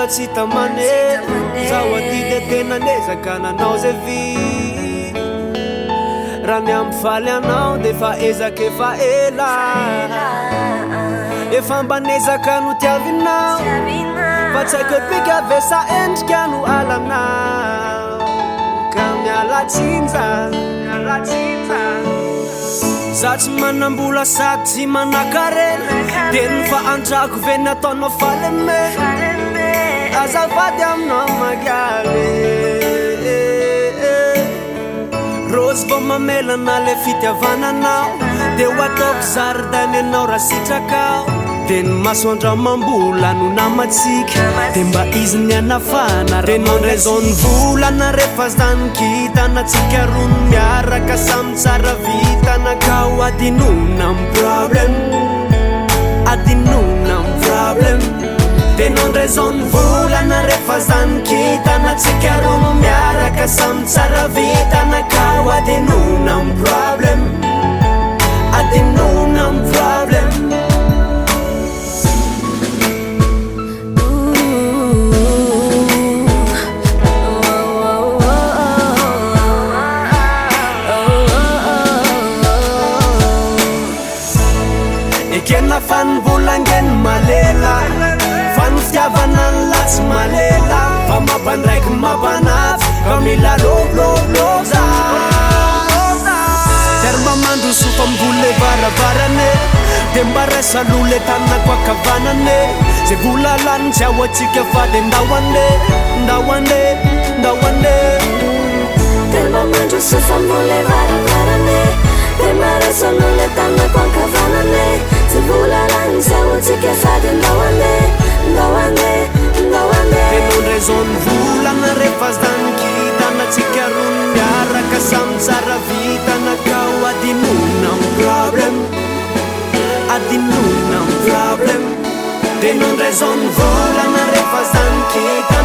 mbola tsy tamane zaho aty de tena nezaka nanao zay vy raha miampifaly anao de fa ezaka efa ela efa mba nezaka no tiavinao fa tsy haiko bika avesa endrika no alanao ka mialatsinja za tsy manambola sady tsy manakarena de ny fa andrako ve ny ataonao faleme azafady aminao magaly rosy vao mamelana le fitiavananao de ho ataoko zaridainy anao raha sitrakao de ny masoandra mambola no namatsika de mba izy ny anafana renao ndray zao ny volana rehefa zany kitana tsika roa ny miaraka samy tsara vitana ka ho adinona m problem adinona m problem denao ndray zao ny volana rehefa zany kitana tsika roa no miaraka samy tsara vitana ka ho adinona m problem adinona m problem ekena fanbolangeny malela fanofitiavana ny latsy malela fa mampandraiky mampanatsy fa mila lôlôlôza terma mandro sofa mivole varavarane de mba raisaloha le tanako akavanane zay vola lany tsy ao atsika fa de ndahoane terma mandro sofa mivole varavarane de mba raisaloha le tanako akavanane zay vola lany tsy ao atsika fa de ndahoane enao ndray zao ny volana rehefa zany kitana tsika roa ny miaraka samy tsara vitana ka ho adinona m problem adinona m problem denao ndray zao ny volana rehefa zany kitana